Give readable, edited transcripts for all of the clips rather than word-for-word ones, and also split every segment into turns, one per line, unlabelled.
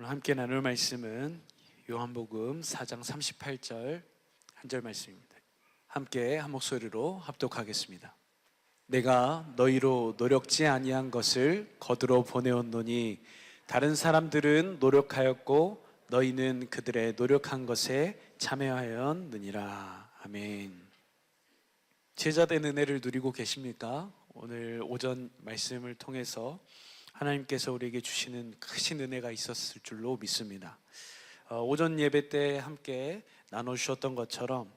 오늘 함께 나눌 말씀은 요한복음 4장 38절 한 절 말씀입니다. 함께 한 목소리로 합독하겠습니다. 내가 너희로 노력지 아니한 것을 거두러 보내었노니 다른 사람들은 노력하였고 너희는 그들의 노력한 것에 참여하였느니라. 아멘. 제자된 은혜를 누리고 계십니까? 오늘 오전 말씀을 통해서 하나님께서 우리에게 주시는 크신 은혜가 있었을 줄로 믿습니다. 오전 예배 때 함께 나눠주셨던 것처럼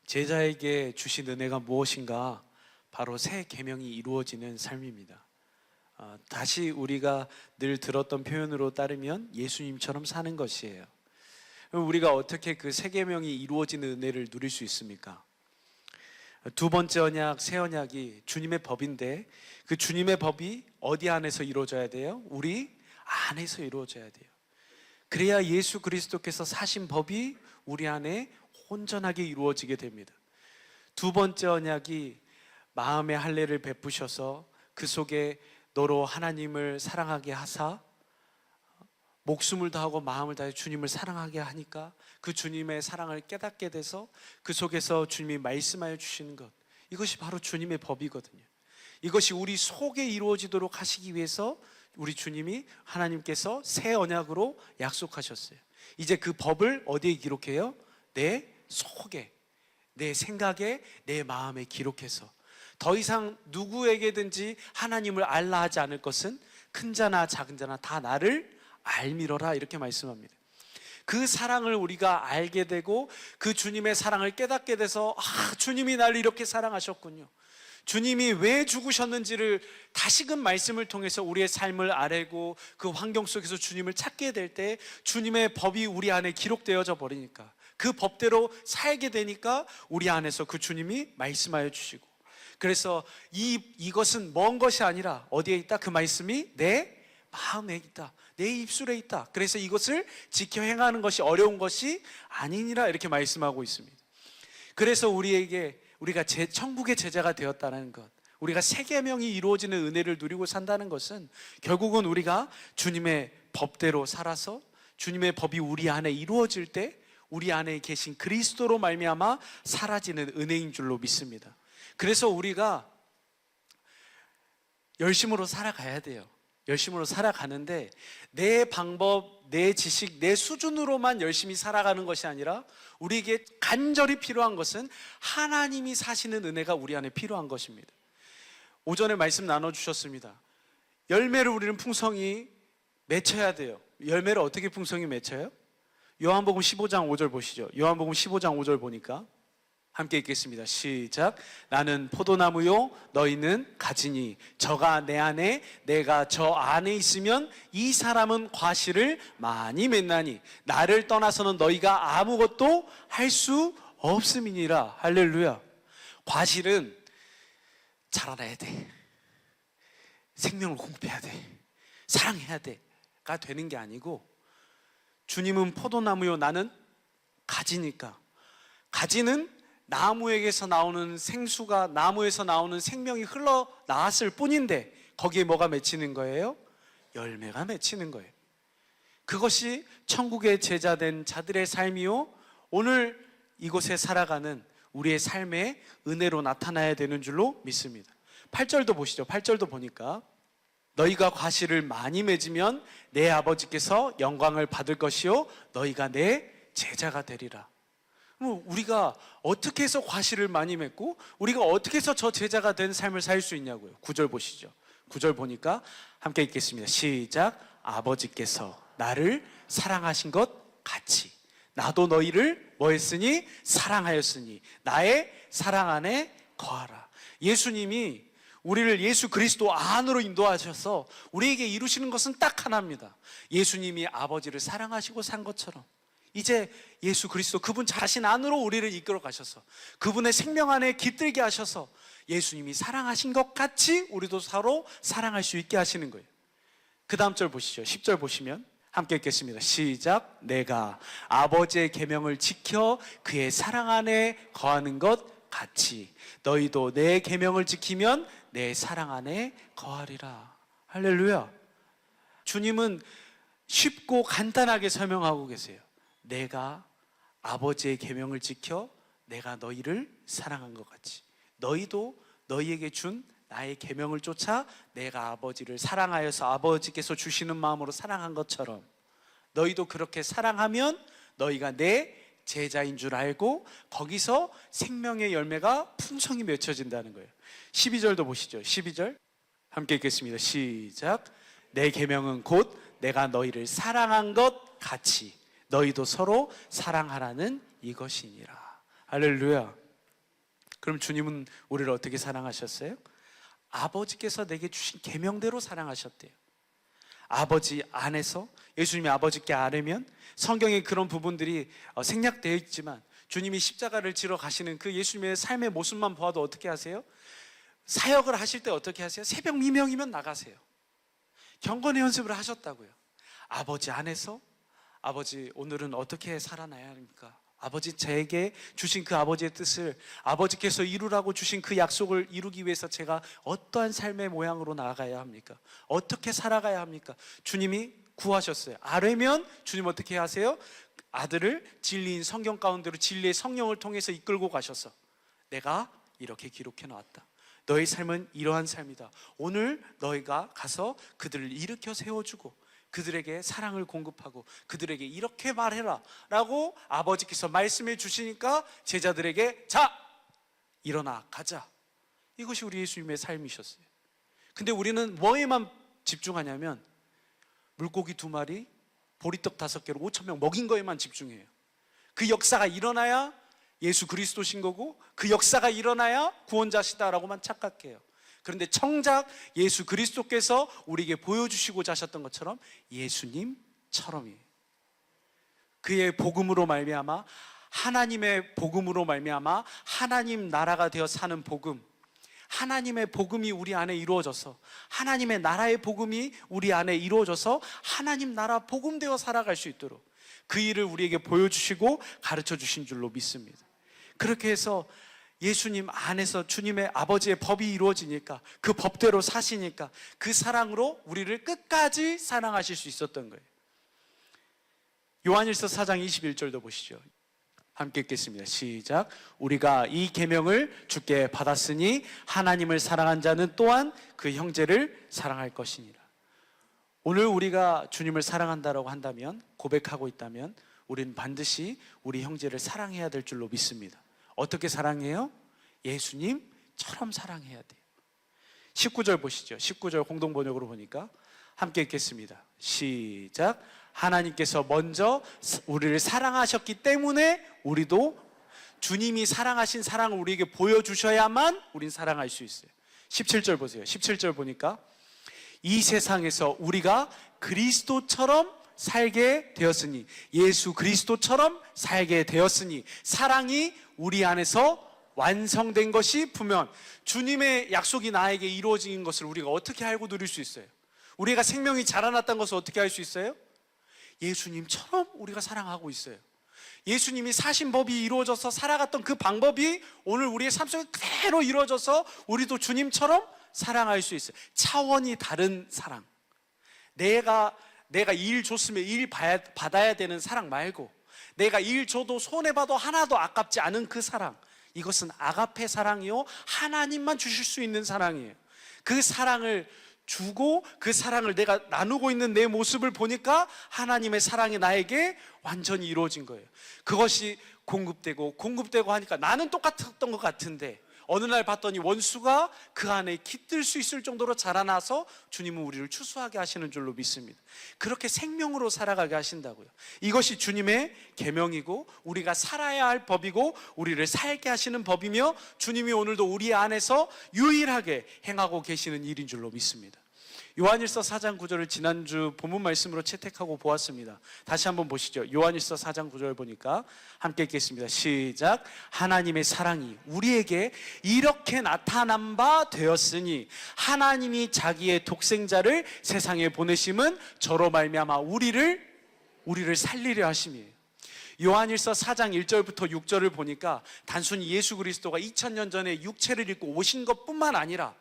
제자에게 주신 은혜가 무엇인가? 바로 새 계명이 이루어지는 삶입니다. 다시 우리가 늘 들었던 표현으로 따르면 예수님처럼 사는 것이에요. 그럼 우리가 어떻게 그 새 계명이 이루어지는 은혜를 누릴 수 있습니까? 두 번째 언약, 새 언약이 주님의 법인데 그 주님의 법이 어디 안에서 이루어져야 돼요? 우리 안에서 이루어져야 돼요. 그래야 예수 그리스도께서 사신 법이 우리 안에 온전하게 이루어지게 됩니다. 두 번째 언약이 마음의 할례를 베푸셔서 그 속에 너로 하나님을 사랑하게 하사 목숨을 다하고 마음을 다해 주님을 사랑하게 하니까 그 주님의 사랑을 깨닫게 돼서 그 속에서 주님이 말씀하여 주시는 것, 이것이 바로 주님의 법이거든요. 이것이 우리 속에 이루어지도록 하시기 위해서 우리 주님이 하나님께서 새 언약으로 약속하셨어요. 이제 그 법을 어디에 기록해요? 내 속에, 내 생각에, 내 마음에 기록해서 더 이상 누구에게든지 하나님을 알라 하지 않을 것은 큰 자나 작은 자나 다 나를 알미러라, 이렇게 말씀합니다. 그 사랑을 우리가 알게 되고 그 주님의 사랑을 깨닫게 돼서 주님이 나를 이렇게 사랑하셨군요, 주님이 왜 죽으셨는지를 다시금 말씀을 통해서 우리의 삶을 알고 그 환경 속에서 주님을 찾게 될 때 주님의 법이 우리 안에 기록되어져 버리니까 그 법대로 살게 되니까 우리 안에서 그 주님이 말씀하여 주시고, 그래서 이것은 먼 것이 아니라 어디에 있다? 그 말씀이 내 마음에 있다, 내 입술에 있다. 그래서 이것을 지켜 행하는 것이 어려운 것이 아니니라, 이렇게 말씀하고 있습니다. 그래서 우리가 천국의 제자가 되었다는 것, 우리가 새 계명이 이루어지는 은혜를 누리고 산다는 것은 결국은 우리가 주님의 법대로 살아서 주님의 법이 우리 안에 이루어질 때 우리 안에 계신 그리스도로 말미암아 사라지는 은혜인 줄로 믿습니다. 그래서 우리가 열심으로 살아가야 돼요. 열심으로 살아가는데 내 방법, 내 지식, 내 수준으로만 열심히 살아가는 것이 아니라 우리에게 간절히 필요한 것은 하나님이 사시는 은혜가 우리 안에 필요한 것입니다. 오전에 말씀 나눠주셨습니다. 열매를 우리는 풍성히 맺혀야 돼요. 열매를 어떻게 풍성히 맺혀요? 요한복음 15장 5절 보시죠. 요한복음 15장 5절 보니까 함께 읽겠습니다. 시작. 나는 포도나무요 너희는 가지니 저가 내 안에 내가 저 안에 있으면 이 사람은 과실을 많이 맺나니 나를 떠나서는 너희가 아무것도 할 수 없음이니라. 할렐루야. 과실은 자라나야 돼, 생명을 공급해야 돼, 사랑해야 돼가 되는 게 아니고, 주님은 포도나무요 나는 가지니까, 가지는 나무에게서 나오는 생수가, 나무에서 나오는 생명이 흘러나왔을 뿐인데 거기에 뭐가 맺히는 거예요? 열매가 맺히는 거예요. 그것이 천국의 제자된 자들의 삶이요 오늘 이곳에 살아가는 우리의 삶의 은혜로 나타나야 되는 줄로 믿습니다. 8절도 보시죠. 8절도 보니까 너희가 과실을 많이 맺으면 내 아버지께서 영광을 받을 것이요 너희가 내 제자가 되리라. 우리가 어떻게 해서 과실을 많이 맺고 우리가 어떻게 해서 저 제자가 된 삶을 살 수 있냐고요. 9절 보시죠. 9절 보니까 함께 읽겠습니다. 시작. 아버지께서 나를 사랑하신 것 같이 나도 너희를 뭐 했으니? 사랑하였으니 나의 사랑 안에 거하라. 예수님이 우리를 예수 그리스도 안으로 인도하셔서 우리에게 이루시는 것은 딱 하나입니다. 예수님이 아버지를 사랑하시고 산 것처럼 이제 예수 그리스도 그분 자신 안으로 우리를 이끌어 가셔서 그분의 생명 안에 깃들게 하셔서 예수님이 사랑하신 것 같이 우리도 서로 사랑할 수 있게 하시는 거예요. 그 다음 절 보시죠. 10절 보시면 함께 읽겠습니다. 시작. 내가 아버지의 계명을 지켜 그의 사랑 안에 거하는 것 같이 너희도 내 계명을 지키면 내 사랑 안에 거하리라. 할렐루야. 주님은 쉽고 간단하게 설명하고 계세요. 내가 아버지의 계명을 지켜 내가 너희를 사랑한 것 같이 너희도 너희에게 준 나의 계명을 쫓아 내가 아버지를 사랑하여서 아버지께서 주시는 마음으로 사랑한 것처럼 너희도 그렇게 사랑하면 너희가 내 제자인 줄 알고 거기서 생명의 열매가 풍성히 맺혀진다는 거예요. 12절도 보시죠. 12절 함께 읽겠습니다. 시작. 내 계명은 곧 내가 너희를 사랑한 것 같이 너희도 서로 사랑하라는 이것이니라. 할렐루야. 그럼 주님은 우리를 어떻게 사랑하셨어요? 아버지께서 내게 주신 계명대로 사랑하셨대요. 아버지 안에서, 예수님이 아버지께 아뢰면 성경에 그런 부분들이 생략되어 있지만 주님이 십자가를 지러 가시는 그 예수님의 삶의 모습만 보아도 어떻게 하세요? 사역을 하실 때 어떻게 하세요? 새벽 미명이면 나가세요. 경건의 연습을 하셨다고요. 아버지 안에서, 아버지 오늘은 어떻게 살아나야 합니까? 아버지 저에게 주신 그 아버지의 뜻을, 아버지께서 이루라고 주신 그 약속을 이루기 위해서 제가 어떠한 삶의 모양으로 나아가야 합니까? 어떻게 살아가야 합니까? 주님이 구하셨어요. 아뢰면 주님 어떻게 하세요? 아들을 진리인 성경 가운데로 진리의 성령을 통해서 이끌고 가셔서 내가 이렇게 기록해 놨다. 너의 삶은 이러한 삶이다. 오늘 너희가 가서 그들을 일으켜 세워주고 그들에게 사랑을 공급하고 그들에게 이렇게 말해라 라고 아버지께서 말씀해 주시니까 제자들에게 자! 일어나 가자. 이것이 우리 예수님의 삶이셨어요. 근데 우리는 뭐에만 집중하냐면 물고기 2마리, 보리떡 5개로 5,000명 먹인 거에만 집중해요. 그 역사가 일어나야 예수 그리스도신 거고 그 역사가 일어나야 구원자시다라고만 착각해요. 그런데 정작 예수 그리스도께서 우리에게 보여주시고자 하셨던 것처럼 예수님처럼이에요. 그의 복음으로 말미암아, 하나님의 복음으로 말미암아 하나님 나라가 되어 사는 복음, 하나님의 복음이 우리 안에 이루어져서, 하나님의 나라의 복음이 우리 안에 이루어져서 하나님 나라 복음 되어 살아갈 수 있도록 그 일을 우리에게 보여주시고 가르쳐 주신 줄로 믿습니다. 그렇게 해서 예수님 안에서 주님의 아버지의 법이 이루어지니까, 그 법대로 사시니까 그 사랑으로 우리를 끝까지 사랑하실 수 있었던 거예요. 요한일서 4장 21절도 보시죠. 함께 읽겠습니다. 시작. 우리가 이 계명을 주께 받았으니 하나님을 사랑한 자는 또한 그 형제를 사랑할 것이니라. 오늘 우리가 주님을 사랑한다라고 한다면, 고백하고 있다면 우리는 반드시 우리 형제를 사랑해야 될 줄로 믿습니다. 어떻게 사랑해요? 예수님처럼 사랑해야 돼요. 19절 보시죠. 19절 공동번역으로 보니까 함께 읽겠습니다. 시작. 하나님께서 먼저 우리를 사랑하셨기 때문에 우리도 주님이 사랑하신 사랑을 우리에게 보여주셔야만 우린 사랑할 수 있어요. 17절 보세요. 17절 보니까 이 세상에서 우리가 그리스도처럼 살게 되었으니, 예수 그리스도처럼 살게 되었으니 사랑이 우리 안에서 완성된 것이 분명. 주님의 약속이 나에게 이루어진 것을 우리가 어떻게 알고 누릴 수 있어요? 우리가 생명이 자라났다는 것을 어떻게 알 수 있어요? 예수님처럼 우리가 사랑하고 있어요. 예수님이 사신 법이 이루어져서 살아갔던 그 방법이 오늘 우리의 삶 속에 그대로 이루어져서 우리도 주님처럼 사랑할 수 있어요. 차원이 다른 사랑. 내가 일 줬으면 일 받아야 되는 사랑 말고, 내가 일 줘도 손해봐도 하나도 아깝지 않은 그 사랑, 이것은 아가페 사랑이요, 하나님만 주실 수 있는 사랑이에요. 그 사랑을 주고 그 사랑을 내가 나누고 있는 내 모습을 보니까 하나님의 사랑이 나에게 완전히 이루어진 거예요. 그것이 공급되고 하니까 나는 똑같았던 것 같은데 어느 날 봤더니 원수가 그 안에 깃들 수 있을 정도로 자라나서 주님은 우리를 추수하게 하시는 줄로 믿습니다. 그렇게 생명으로 살아가게 하신다고요. 이것이 주님의 계명이고 우리가 살아야 할 법이고 우리를 살게 하시는 법이며 주님이 오늘도 우리 안에서 유일하게 행하고 계시는 일인 줄로 믿습니다. 요한일서 4장 9절을 지난주 본문 말씀으로 채택하고 보았습니다. 다시 한번 보시죠. 요한일서 4장 9절 보니까 함께 읽겠습니다. 시작. 하나님의 사랑이 우리에게 이렇게 나타난 바 되었으니 하나님이 자기의 독생자를 세상에 보내심은 저로 말미암아 우리를 살리려 하심이에요. 요한일서 4장 1절부터 6절을 보니까 단순히 예수 그리스도가 2000년 전에 육체를 입고 오신 것뿐만 아니라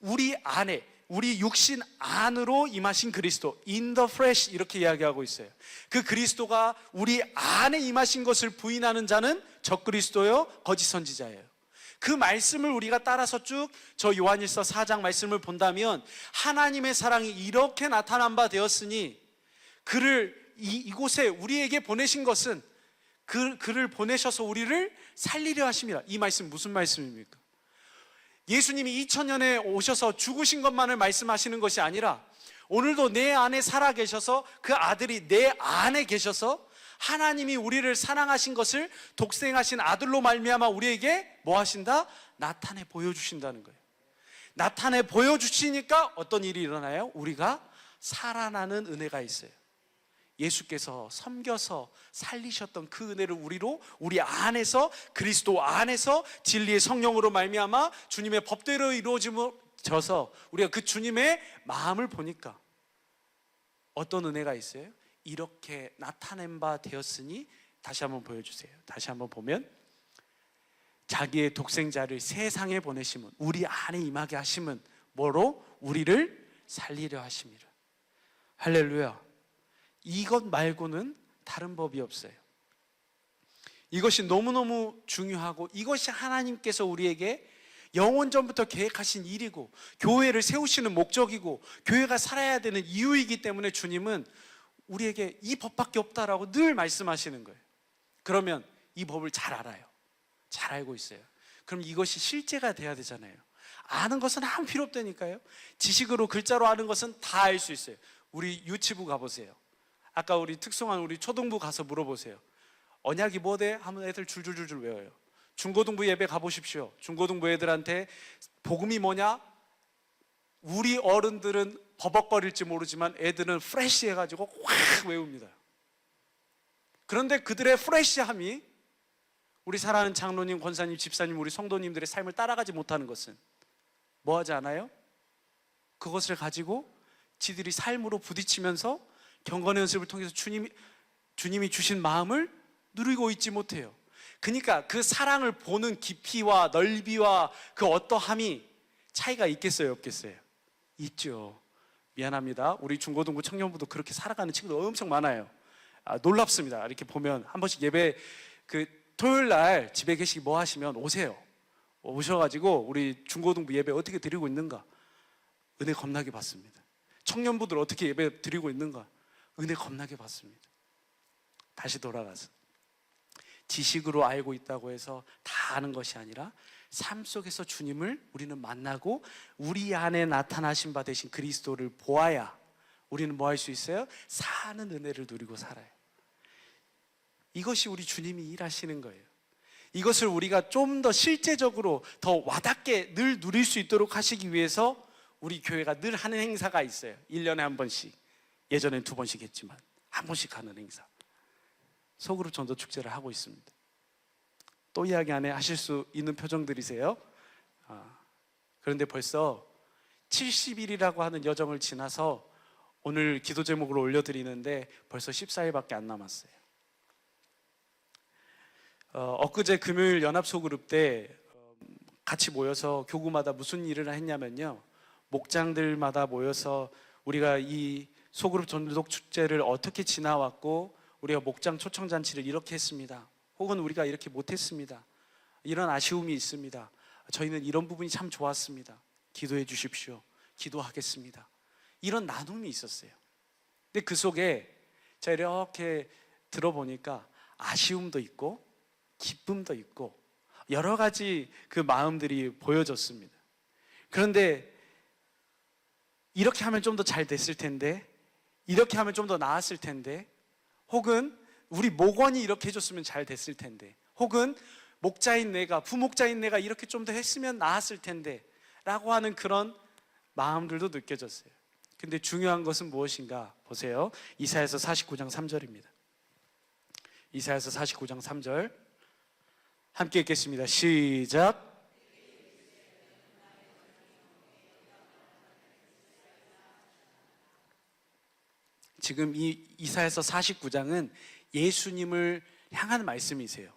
우리 안에 우리 육신 안으로 임하신 그리스도, in the flesh 이렇게 이야기하고 있어요. 그 그리스도가 우리 안에 임하신 것을 부인하는 자는 적그리스도요 거짓 선지자예요. 그 말씀을 우리가 따라서 쭉 저 요한일서 4장 말씀을 본다면 하나님의 사랑이 이렇게 나타난 바 되었으니 그를 이곳에 우리에게 보내신 것은 그를 보내셔서 우리를 살리려 하심이라. 이 말씀 무슨 말씀입니까? 예수님이 2000년에 오셔서 죽으신 것만을 말씀하시는 것이 아니라 오늘도 내 안에 살아 계셔서 그 아들이 내 안에 계셔서 하나님이 우리를 사랑하신 것을 독생하신 아들로 말미암아 우리에게 뭐 하신다? 나타내 보여주신다는 거예요. 나타내 보여주시니까 어떤 일이 일어나요? 우리가 살아나는 은혜가 있어요. 예수께서 섬겨서 살리셨던 그 은혜를 우리 안에서 그리스도 안에서 진리의 성령으로 말미암아 주님의 법대로 이루어져서 우리가 그 주님의 마음을 보니까 어떤 은혜가 있어요? 이렇게 나타낸 바 되었으니 다시 한번 보여주세요. 다시 한번 보면 자기의 독생자를 세상에 보내심은 우리 안에 임하게 하심은 뭐로? 우리를 살리려 하심이라. 할렐루야. 이것 말고는 다른 법이 없어요. 이것이 너무너무 중요하고 이것이 하나님께서 우리에게 영원전부터 계획하신 일이고 교회를 세우시는 목적이고 교회가 살아야 되는 이유이기 때문에 주님은 우리에게 이 법밖에 없다라고 늘 말씀하시는 거예요. 그러면 이 법을 잘 알아요. 잘 알고 있어요. 그럼 이것이 실제가 돼야 되잖아요. 아는 것은 아무 필요 없다니까요. 지식으로 글자로 아는 것은 다 알 수 있어요. 우리 유치부 가보세요. 아까 우리 특송한 우리 초등부 가서 물어보세요. 언약이 뭐대? 하면 애들 줄줄줄줄 외워요. 중고등부 예배 가보십시오. 중고등부 애들한테 복음이 뭐냐? 우리 어른들은 버벅거릴지 모르지만 애들은 프레시 해가지고 확 외웁니다. 그런데 그들의 프레시함이 우리 사랑하는 장로님, 권사님, 집사님, 우리 성도님들의 삶을 따라가지 못하는 것은 뭐 하지 않아요? 그것을 가지고 지들이 삶으로 부딪히면서 경건의 연습을 통해서 주님이 주신 마음을 누리고 있지 못해요. 그러니까 그 사랑을 보는 깊이와 넓이와 그 어떠함이 차이가 있겠어요, 없겠어요? 있죠. 미안합니다. 우리 중고등부 청년부도 그렇게 살아가는 친구들 엄청 많아요. 놀랍습니다. 이렇게 보면 한 번씩 예배 토요일 날 집에 계시기 뭐 하시면 오세요. 오셔가지고 우리 중고등부 예배 어떻게 드리고 있는가 은혜 겁나게 받습니다. 청년부들 어떻게 예배 드리고 있는가 은혜 겁나게 받습니다. 다시 돌아가서 지식으로 알고 있다고 해서 다 아는 것이 아니라 삶 속에서 주님을 우리는 만나고 우리 안에 나타나신 바 되신 그리스도를 보아야 우리는 뭐 할 수 있어요? 사는 은혜를 누리고 살아요. 이것이 우리 주님이 일하시는 거예요. 이것을 우리가 좀 더 실제적으로 더 와닿게 늘 누릴 수 있도록 하시기 위해서 우리 교회가 늘 하는 행사가 있어요. 1년에 한 번씩. 예전엔 2번씩 했지만 한 번씩 하는 행사. 소그룹 전도 축제를 하고 있습니다. 또 이야기 안에 하실 수 있는 표정들이세요. 그런데 벌써 70일이라고 하는 여정을 지나서 오늘 기도 제목으로 올려드리는데 벌써 14일밖에 안 남았어요. 엊그제 금요일 연합소그룹 때 같이 모여서 교구마다 무슨 일을 했냐면요, 목장들마다 모여서 우리가 이 소그룹 전도독 축제를 어떻게 지나왔고 우리가 목장 초청잔치를 이렇게 했습니다, 혹은 우리가 이렇게 못했습니다, 이런 아쉬움이 있습니다, 저희는 이런 부분이 참 좋았습니다, 기도해 주십시오, 기도하겠습니다, 이런 나눔이 있었어요. 근데 그 속에 제가 이렇게 들어보니까 아쉬움도 있고 기쁨도 있고 여러 가지 그 마음들이 보여졌습니다. 그런데 이렇게 하면 좀 더 잘 됐을 텐데, 이렇게 하면 좀 더 나았을 텐데, 혹은 우리 목원이 이렇게 해줬으면 잘 됐을 텐데, 혹은 목자인 내가, 부목자인 내가 이렇게 좀 더 했으면 나았을 텐데 라고 하는 그런 마음들도 느껴졌어요. 근데 중요한 것은 무엇인가 보세요. 이사야서 49장 3절입니다. 이사야서 49장 3절 함께 읽겠습니다. 시작. 지금 이 이사야서 49장은 예수님을 향한 말씀이세요.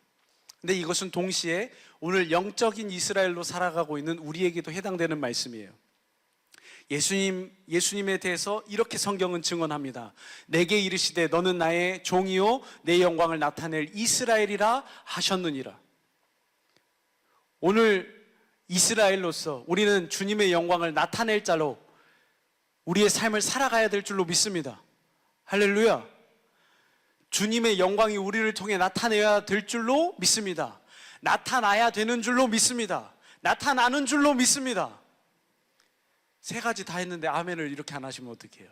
근데 이것은 동시에 오늘 영적인 이스라엘로 살아가고 있는 우리에게도 해당되는 말씀이에요. 예수님에 대해서 이렇게 성경은 증언합니다. 내게 이르시되 너는 나의 종이요 내 영광을 나타낼 이스라엘이라 하셨느니라. 오늘 이스라엘로서 우리는 주님의 영광을 나타낼 자로 우리의 삶을 살아가야 될 줄로 믿습니다. 할렐루야. 주님의 영광이 우리를 통해 나타내야 될 줄로 믿습니다. 나타나야 되는 줄로 믿습니다. 나타나는 줄로 믿습니다. 세 가지 다 했는데 아멘을 이렇게 안 하시면 어떡해요?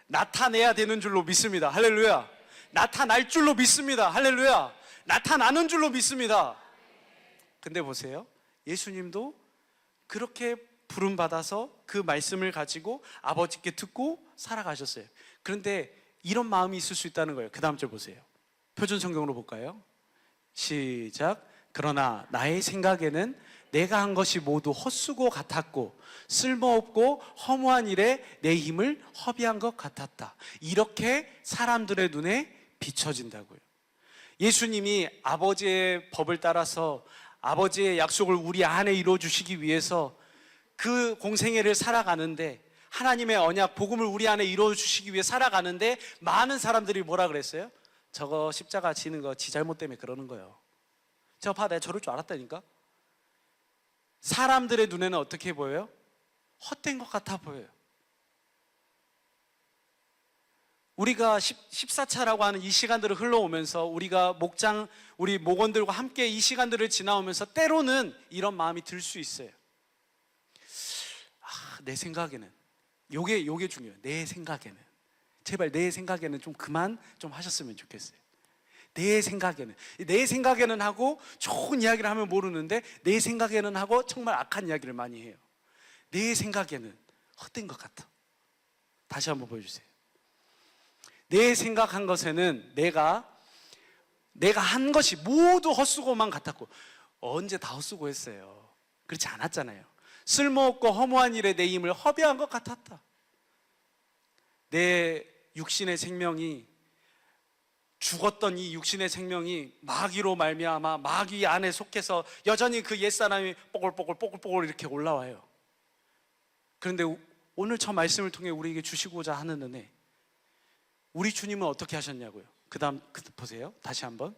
나타내야 되는 줄로 믿습니다. 할렐루야. 나타날 줄로 믿습니다. 할렐루야. 나타나는 줄로 믿습니다. 근데 보세요. 예수님도 그렇게 부름받아서 그 말씀을 가지고 아버지께 듣고 살아가셨어요. 그런데 이런 마음이 있을 수 있다는 거예요. 그 다음 절 보세요. 표준 성경으로 볼까요? 시작. 그러나 나의 생각에는 내가 한 것이 모두 헛수고 같았고 쓸모없고 허무한 일에 내 힘을 허비한 것 같았다. 이렇게 사람들의 눈에 비춰진다고요. 예수님이 아버지의 법을 따라서 아버지의 약속을 우리 안에 이루어주시기 위해서 그 공생애를 살아가는데, 하나님의 언약, 복음을 우리 안에 이루어주시기 위해 살아가는데 많은 사람들이 뭐라 그랬어요? 저거 십자가 지는 거 지 잘못 때문에 그러는 거예요. 저거 봐, 내가 저럴 줄 알았다니까? 사람들의 눈에는 어떻게 보여요? 헛된 것 같아 보여요. 우리가 14차라고 하는 이 시간들을 흘러오면서 우리가 우리 목원들과 함께 이 시간들을 지나오면서 때로는 이런 마음이 들 수 있어요. 내 생각에는 요게 중요해요. 내 생각에는 제발 내 생각에는 좀 그만 좀 하셨으면 좋겠어요. 내 생각에는 하고 좋은 이야기를 하면 모르는데 내 생각에는 하고 정말 악한 이야기를 많이 해요. 내 생각에는 헛된 것 같아. 다시 한번 보여주세요. 내 생각한 것에는 내가 한 것이 모두 헛수고만 같았고, 언제 다 헛수고 했어요? 그렇지 않았잖아요. 쓸모없고 허무한 일에 내 힘을 허비한 것 같았다. 내 육신의 생명이, 죽었던 이 육신의 생명이 마귀로 말미암아 마귀 안에 속해서 여전히 그 옛사람이 뽀글뽀글 이렇게 올라와요. 그런데 오늘 저 말씀을 통해 우리에게 주시고자 하는 은혜, 우리 주님은 어떻게 하셨냐고요. 그 다음 보세요. 다시 한번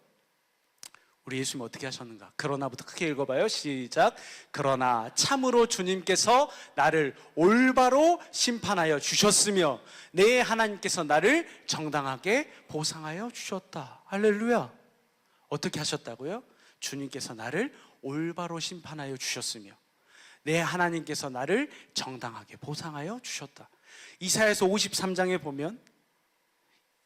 우리 예수님은 어떻게 하셨는가. 그러나부터 크게 읽어봐요. 시작. 그러나 참으로 주님께서 나를 올바로 심판하여 주셨으며 내 하나님께서 나를 정당하게 보상하여 주셨다. 할렐루야. 어떻게 하셨다고요? 주님께서 나를 올바로 심판하여 주셨으며 내 하나님께서 나를 정당하게 보상하여 주셨다. 이사야서 53장에 보면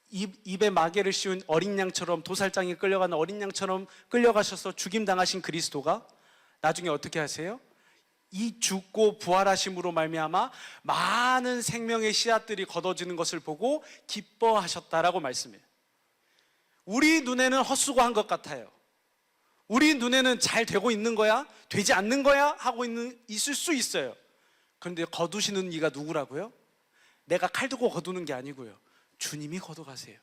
입에 마개를 씌운 어린 양처럼, 도살장에 끌려가는 어린 양처럼 끌려가셔서 죽임당하신 그리스도가 나중에 어떻게 하세요? 이 죽고 부활하심으로 말미암아 많은 생명의 씨앗들이 걷어지는 것을 보고 기뻐하셨다라고 말씀해요. 우리 눈에는 헛수고한 것 같아요. 우리 눈에는 잘 되고 있는 거야? 되지 않는 거야? 하고 있을 수 있어요. 그런데 거두시는 이가 누구라고요? 내가 칼 두고 거두는 게 아니고요. 주님이 거둬가세요.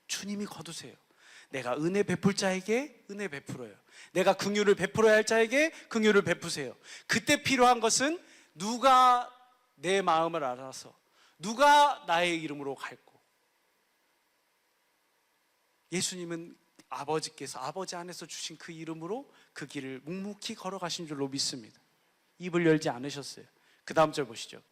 주님이 거두세요. 내가 은혜 베풀 자에게 은혜 베풀어요. 내가 긍휼을 베풀어야 할 자에게 긍휼을 베푸세요. 그때 필요한 것은 누가 내 마음을 알아서, 누가 나의 이름으로 갈고. 예수님은 아버지께서 아버지 안에서 주신 그 이름으로 그 길을 묵묵히 걸어가신 줄로 믿습니다. 입을 열지 않으셨어요. 그 다음 절 보시죠.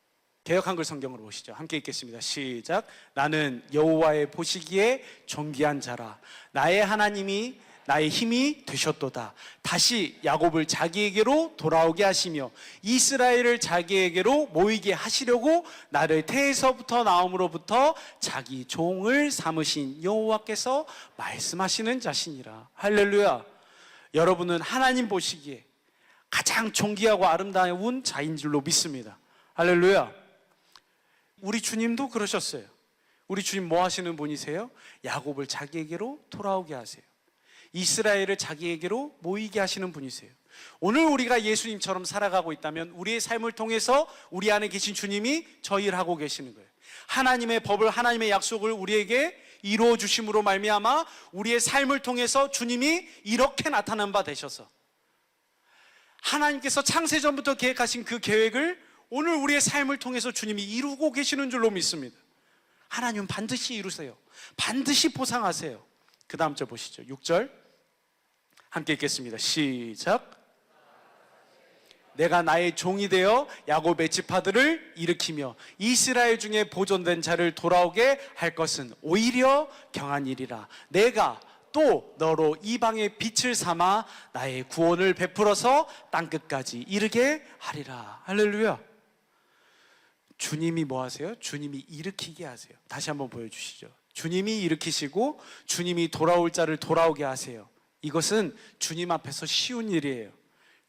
개역 한글 성경으로 보시죠. 함께 읽겠습니다. 시작. 나는 여호와의 보시기에 존귀한 자라. 나의 하나님이 나의 힘이 되셨도다. 다시 야곱을 자기에게로 돌아오게 하시며 이스라엘을 자기에게로 모이게 하시려고 나를 태에서부터 나옴으로부터 자기 종을 삼으신 여호와께서 말씀하시는 자신이라. 할렐루야. 여러분은 하나님 보시기에 가장 존귀하고 아름다운 자인 줄로 믿습니다. 할렐루야. 우리 주님도 그러셨어요. 우리 주님 뭐 하시는 분이세요? 야곱을 자기에게로 돌아오게 하세요. 이스라엘을 자기에게로 모이게 하시는 분이세요. 오늘 우리가 예수님처럼 살아가고 있다면 우리의 삶을 통해서 우리 안에 계신 주님이 저 일을 하고 계시는 거예요. 하나님의 법을, 하나님의 약속을 우리에게 이루어 주심으로 말미암아 우리의 삶을 통해서 주님이 이렇게 나타난 바 되셔서 하나님께서 창세전부터 계획하신 그 계획을 오늘 우리의 삶을 통해서 주님이 이루고 계시는 줄로 믿습니다. 하나님은 반드시 이루세요. 반드시 보상하세요. 그 다음 절 보시죠. 6절 함께 읽겠습니다. 시작. 내가 나의 종이 되어 야곱의 지파들을 일으키며 이스라엘 중에 보존된 자를 돌아오게 할 것은 오히려 경한 일이라. 내가 또 너로 이방의 빛을 삼아 나의 구원을 베풀어서 땅끝까지 이르게 하리라. 할렐루야. 주님이 뭐 하세요? 주님이 일으키게 하세요. 다시 한번 보여주시죠. 주님이 일으키시고 주님이 돌아올 자를 돌아오게 하세요. 이것은 주님 앞에서 쉬운 일이에요.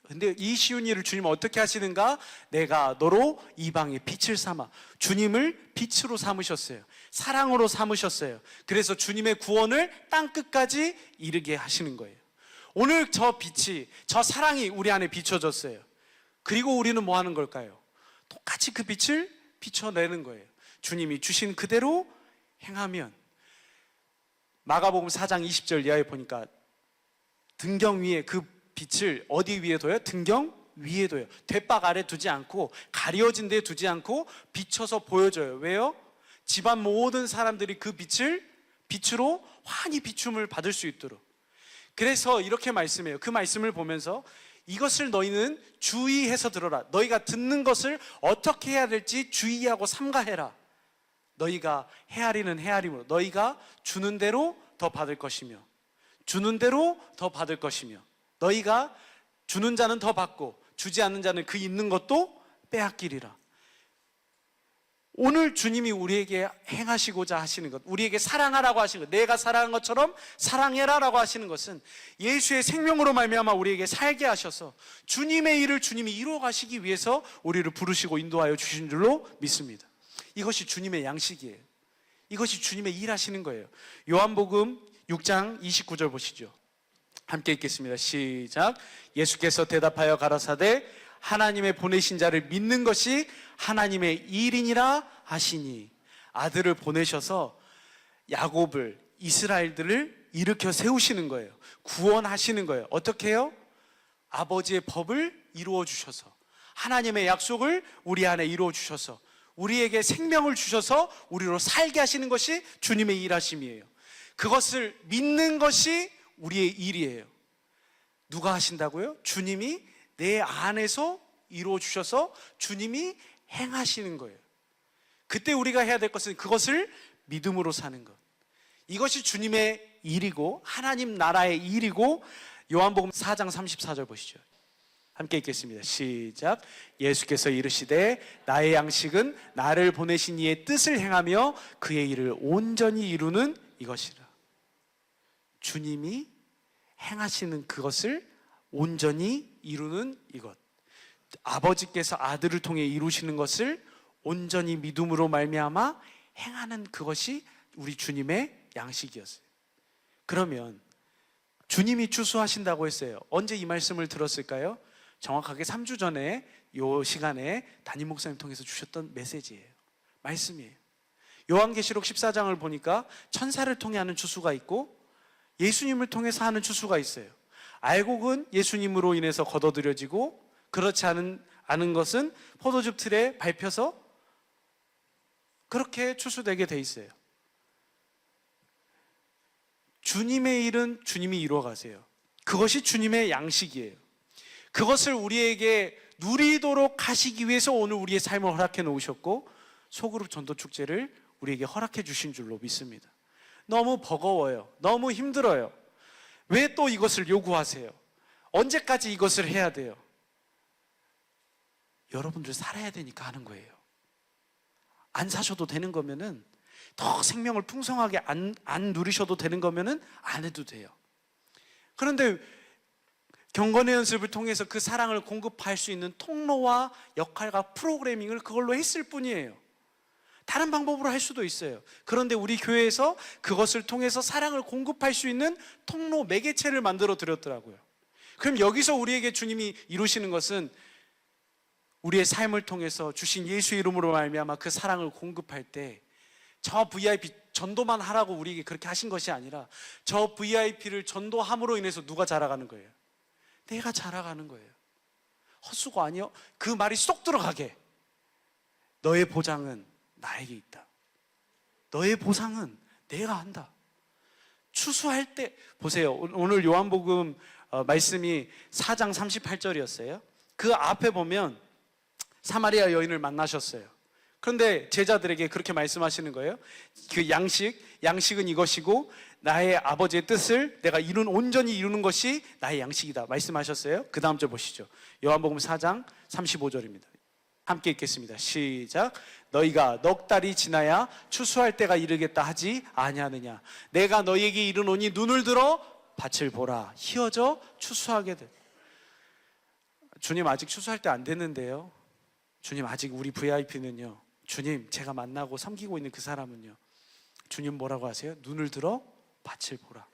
근데 이 쉬운 일을 주님은 어떻게 하시는가? 내가 너로 이방의 빛을 삼아. 주님을 빛으로 삼으셨어요. 사랑으로 삼으셨어요. 그래서 주님의 구원을 땅끝까지 이르게 하시는 거예요. 오늘 저 빛이, 저 사랑이 우리 안에 비춰졌어요. 그리고 우리는 뭐 하는 걸까요? 똑같이 그 빛을 비춰내는 거예요. 주님이 주신 그대로 행하면. 마가복음 4장 20절 이하에 보니까 등경 위에 그 빛을 어디 위에 둬요? 등경 위에 둬요. 뒷박 아래 두지 않고 가려진 데 두지 않고 비춰서 보여줘요. 왜요? 집안 모든 사람들이 그 빛으로 환히 비춤을 받을 수 있도록. 그래서 이렇게 말씀해요. 그 말씀을 보면서 이것을 너희는 주의해서 들어라. 너희가 듣는 것을 어떻게 해야 될지 주의하고 삼가해라. 너희가 헤아리는 헤아림으로 너희가 주는 대로 더 받을 것이며 주는 대로 더 받을 것이며 너희가 주는 자는 더 받고 주지 않는 자는 그 있는 것도 빼앗기리라. 오늘 주님이 우리에게 행하시고자 하시는 것, 우리에게 사랑하라고 하시는 것, 내가 사랑한 것처럼 사랑해라라고 하시는 것은 예수의 생명으로 말미암아 우리에게 살게 하셔서 주님의 일을 주님이 이루어 가시기 위해서 우리를 부르시고 인도하여 주신 줄로 믿습니다. 이것이 주님의 양식이에요. 이것이 주님의 일하시는 거예요. 요한복음 6장 29절 보시죠. 함께 읽겠습니다. 시작. 예수께서 대답하여 가라사대 하나님의 보내신 자를 믿는 것이 하나님의 일이니라 하시니. 아들을 보내셔서 야곱을, 이스라엘들을 일으켜 세우시는 거예요. 구원하시는 거예요. 어떻게 해요? 아버지의 법을 이루어 주셔서, 하나님의 약속을 우리 안에 이루어 주셔서, 우리에게 생명을 주셔서 우리로 살게 하시는 것이 주님의 일하심이에요. 그것을 믿는 것이 우리의 일이에요. 누가 하신다고요? 주님이 내 안에서 이루어 주셔서 주님이 행하시는 거예요. 그때 우리가 해야 될 것은 그것을 믿음으로 사는 것. 이것이 주님의 일이고 하나님 나라의 일이고. 요한복음 4장 34절 보시죠. 함께 읽겠습니다. 시작. 예수께서 이르시되 나의 양식은 나를 보내신 이의 뜻을 행하며 그의 일을 온전히 이루는 이것이라. 주님이 행하시는 그것을 온전히 이루는 이것. 아버지께서 아들을 통해 이루시는 것을 온전히 믿음으로 말미암아 행하는 그것이 우리 주님의 양식이었어요. 그러면 주님이 추수하신다고 했어요. 언제 이 말씀을 들었을까요? 정확하게 3주 전에 이 시간에 담임 목사님 통해서 주셨던 메시지예요. 말씀이에요. 요한계시록 14장을 보니까 천사를 통해 하는 추수가 있고 예수님을 통해서 하는 추수가 있어요. 알곡은 예수님으로 인해서 걷어들여지고 그렇지 않은 것은 포도즙 틀에 밟혀서 그렇게 추수되게 돼 있어요. 주님의 일은 주님이 이루어 가세요. 그것이 주님의 양식이에요. 그것을 우리에게 누리도록 하시기 위해서 오늘 우리의 삶을 허락해 놓으셨고 소그룹 전도 축제를 우리에게 허락해 주신 줄로 믿습니다. 너무 버거워요. 너무 힘들어요. 왜 또 이것을 요구하세요? 언제까지 이것을 해야 돼요? 여러분들 살아야 되니까 하는 거예요. 안 사셔도 되는 거면은, 더 생명을 풍성하게 안 누리셔도 되는 거면은 안 해도 돼요. 그런데 경건의 연습을 통해서 그 사랑을 공급할 수 있는 통로와 역할과 프로그래밍을 그걸로 했을 뿐이에요. 다른 방법으로 할 수도 있어요. 그런데 우리 교회에서 그것을 통해서 사랑을 공급할 수 있는 통로 매개체를 만들어 드렸더라고요. 그럼 여기서 우리에게 주님이 이루시는 것은 우리의 삶을 통해서 주신 예수 이름으로 말미암아 그 사랑을 공급할 때 저 VIP 전도만 하라고 우리에게 그렇게 하신 것이 아니라 저 VIP를 전도함으로 인해서 누가 자라가는 거예요? 내가 자라가는 거예요. 헛수고 아니요? 그 말이 쏙 들어가게 너의 보장은 나에게 있다. 너의 보상은 내가 한다. 추수할 때 보세요. 오늘 요한복음 말씀이 4장 38절이었어요. 그 앞에 보면 사마리아 여인을 만나셨어요. 그런데 제자들에게 그렇게 말씀하시는 거예요. 그 양식은 이것이고 나의 아버지의 뜻을 내가 온전히 이루는 것이 나의 양식이다 말씀하셨어요. 그 다음 절 보시죠. 요한복음 4장 35절입니다. 함께 읽겠습니다. 시작. 너희가 넉 달이 지나야 추수할 때가 이르겠다 하지 아니하느냐. 내가 너희에게 이르노니 눈을 들어 밭을 보라. 희어져 추수하게 돼. 주님 아직 추수할 때 안 됐는데요. 주님 아직 우리 VIP는요. 주님 제가 만나고 섬기고 있는 그 사람은요. 주님 뭐라고 하세요? 눈을 들어 밭을 보라.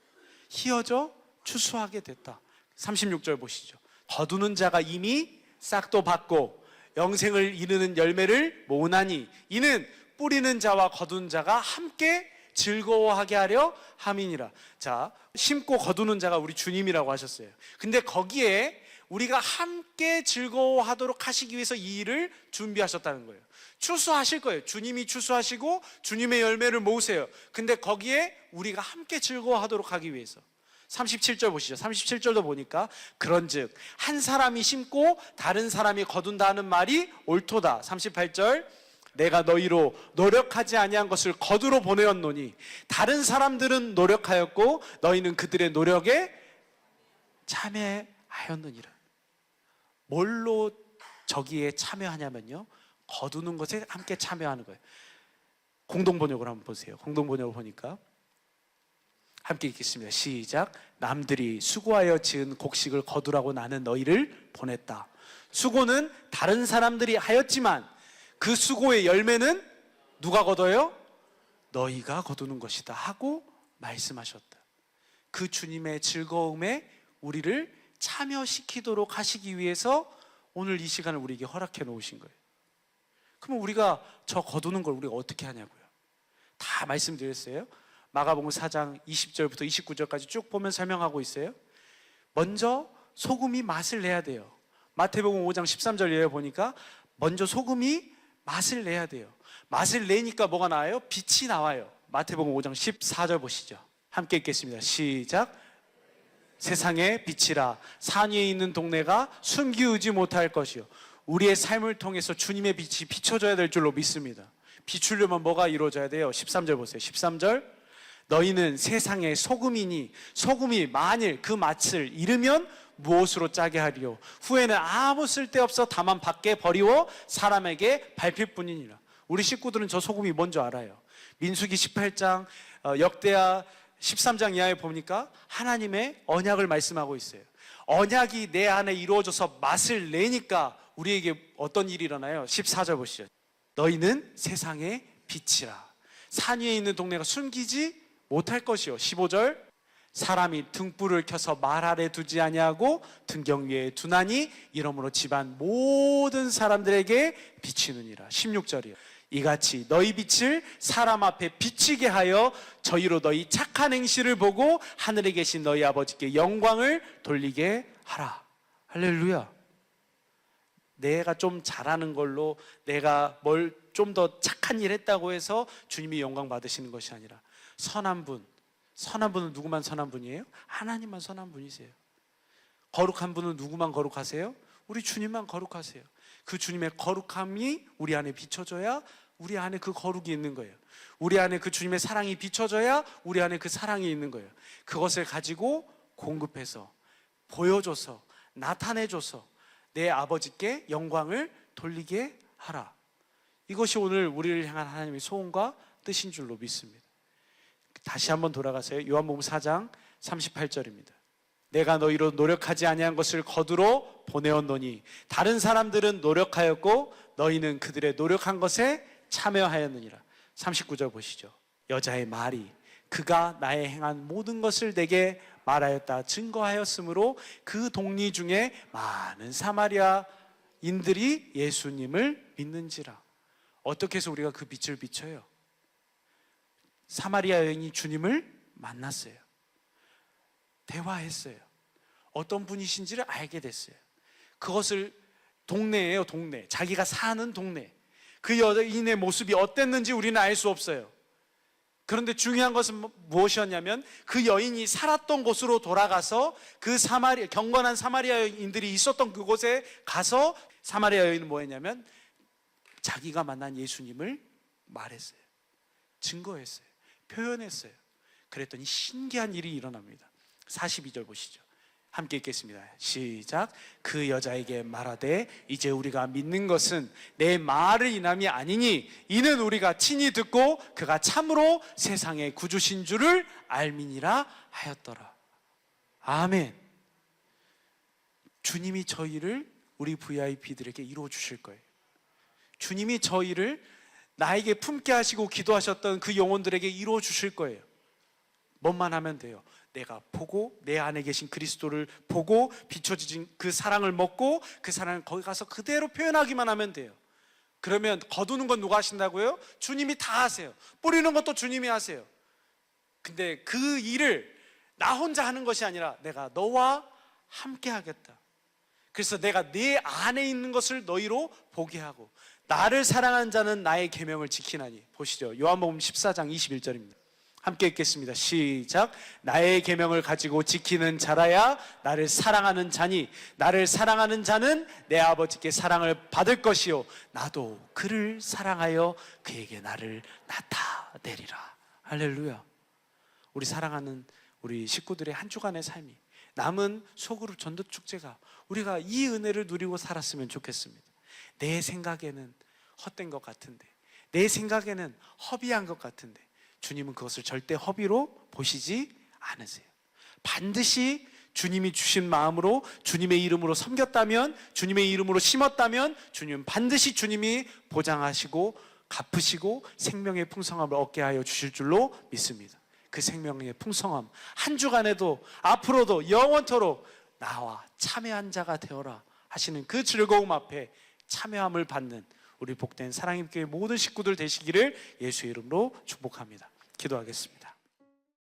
희어져 추수하게 됐다. 36절 보시죠. 거두는 자가 이미 싹도 받고 영생을 이루는 열매를 모으나니 이는 뿌리는 자와 거두는 자가 함께 즐거워하게 하려 함이니라. 자, 심고 거두는 자가 우리 주님이라고 하셨어요. 근데 거기에 우리가 함께 즐거워하도록 하시기 위해서 이 일을 준비하셨다는 거예요. 추수하실 거예요. 주님이 추수하시고 주님의 열매를 모으세요. 근데 거기에 우리가 함께 즐거워하도록 하기 위해서 37절 보시죠. 37절도 보니까 그런즉 한 사람이 심고 다른 사람이 거둔다는 말이 옳도다. 38절 내가 너희로 노력하지 아니한 것을 거두러 보내었노니 다른 사람들은 노력하였고 너희는 그들의 노력에 참여하였느니라. 뭘로 저기에 참여하냐면요, 거두는 것에 함께 참여하는 거예요. 공동번역을 한번 보세요. 공동번역을 보니까 함께 읽겠습니다. 시작. 남들이 수고하여 지은 곡식을 거두라고 나는 너희를 보냈다. 수고는 다른 사람들이 하였지만 그 수고의 열매는 누가 거둬요? 너희가 거두는 것이다 하고 말씀하셨다. 그 주님의 즐거움에 우리를 참여시키도록 하시기 위해서 오늘 이 시간을 우리에게 허락해 놓으신 거예요. 그러면 우리가 저 거두는 걸 우리가 어떻게 하냐고요? 다 말씀드렸어요. 마가복음 4장 20절부터 29절까지 쭉 보면 설명하고 있어요. 먼저 소금이 맛을 내야 돼요. 마태복음 5장 13절 예에 보니까 먼저 소금이 맛을 내야 돼요. 맛을 내니까 뭐가 나와요? 빛이 나와요. 마태복음 5장 14절 보시죠. 함께 읽겠습니다. 시작. 세상의 빛이라 산 위에 있는 동네가 숨기우지 못할 것이요. 우리의 삶을 통해서 주님의 빛이 비춰져야 될 줄로 믿습니다. 비추려면 뭐가 이루어져야 돼요? 13절 보세요. 13절 너희는 세상의 소금이니 소금이 만일 그 맛을 잃으면 무엇으로 짜게 하리요? 후에는 아무 쓸데없어 다만 밖에 버리워 사람에게 밟힐 뿐이니라. 우리 식구들은 저 소금이 뭔지 알아요. 민수기 18장 역대하 13장 이하에 보니까 하나님의 언약을 말씀하고 있어요. 언약이 내 안에 이루어져서 맛을 내니까 우리에게 어떤 일이 일어나요? 14절 보시죠. 너희는 세상의 빛이라 산 위에 있는 동네가 숨기지 못할 것이요. 15절 사람이 등불을 켜서 말 아래 두지 아니하고 등경 위에 두나니 이러므로 집안 모든 사람들에게 비치느니라. 16절이요. 이같이 너희 빛을 사람 앞에 비치게 하여 저희로 너희 착한 행실을 보고 하늘에 계신 너희 아버지께 영광을 돌리게 하라. 할렐루야. 내가 좀 잘하는 걸로 내가 뭘 좀 더 착한 일 했다고 해서 주님이 영광 받으시는 것이 아니라 선한 분은 누구만 선한 분이에요? 하나님만 선한 분이세요. 거룩한 분은 누구만 거룩하세요? 우리 주님만 거룩하세요. 그 주님의 거룩함이 우리 안에 비춰져야 우리 안에 그 거룩이 있는 거예요. 우리 안에 그 주님의 사랑이 비춰져야 우리 안에 그 사랑이 있는 거예요. 그것을 가지고 공급해서 보여줘서 나타내줘서 내 아버지께 영광을 돌리게 하라. 이것이 오늘 우리를 향한 하나님의 소원과 뜻인 줄로 믿습니다. 다시 한번 돌아가세요. 요한복음 4장 38절입니다. 내가 너희로 노력하지 아니한 것을 거두러 보내었노니 다른 사람들은 노력하였고 너희는 그들의 노력한 것에 참여하였느니라. 39절 보시죠. 여자의 말이 그가 나의 행한 모든 것을 내게 말하였다 증거하였으므로 그 동리 중에 많은 사마리아인들이 예수님을 믿는지라. 어떻게 해서 우리가 그 빛을 비춰요? 사마리아 여인이 주님을 만났어요. 대화했어요. 어떤 분이신지를 알게 됐어요. 그것을 동네예요, 동네. 자기가 사는 동네. 그 여인의 모습이 어땠는지 우리는 알 수 없어요. 그런데 중요한 것은 무엇이었냐면 그 여인이 살았던 곳으로 돌아가서 그 경건한 사마리아인들이 있었던 그곳에 가서 사마리아 여인은 뭐했냐면 자기가 만난 예수님을 말했어요. 증거했어요. 표현했어요. 그랬더니 신기한 일이 일어납니다. 42절 보시죠. 함께 읽겠습니다. 시작. 그 여자에게 말하되 이제 우리가 믿는 것은 내 말을 인함이 아니니 이는 우리가 친히 듣고 그가 참으로 세상의 구주신 줄을 알미니라 하였더라. 아멘. 주님이 저희를 우리 VIP들에게 이루어 주실 거예요. 주님이 저희를 나에게 품게 하시고 기도하셨던 그 영혼들에게 이루어 주실 거예요. 뭐만 하면 돼요. 내가 보고 내 안에 계신 그리스도를 보고 비춰진 그 사랑을 먹고 그 사랑을 거기 가서 그대로 표현하기만 하면 돼요. 그러면 거두는 건 누가 하신다고요? 주님이 다 하세요. 뿌리는 것도 주님이 하세요. 근데 그 일을 나 혼자 하는 것이 아니라 내가 너와 함께 하겠다. 그래서 내가 네 안에 있는 것을 너희로 보게 하고 나를 사랑하는 자는 나의 계명을 지키나니. 보시죠. 요한복음 14장 21절입니다. 함께 읽겠습니다. 시작. 나의 계명을 가지고 지키는 자라야 나를 사랑하는 자니 나를 사랑하는 자는 내 아버지께 사랑을 받을 것이요 나도 그를 사랑하여 그에게 나를 나타내리라. 할렐루야. 우리 사랑하는 우리 식구들의 한 주간의 삶이 남은 소그룹 전도축제가 우리가 이 은혜를 누리고 살았으면 좋겠습니다. 내 생각에는 헛된 것 같은데, 내 생각에는 허비한 것 같은데 주님은 그것을 절대 허비로 보시지 않으세요. 반드시 주님이 주신 마음으로 주님의 이름으로 섬겼다면, 주님의 이름으로 심었다면 주님은 반드시 주님이 보장하시고 갚으시고 생명의 풍성함을 얻게 하여 주실 줄로 믿습니다. 그 생명의 풍성함 한 주간에도 앞으로도 영원토록 나와 참여한 자가 되어라 하시는 그 즐거움 앞에 참여함을 받는 우리 복된 사랑의 교회 모든 식구들 되시기를 예수의 이름으로 축복합니다. 기도하겠습니다.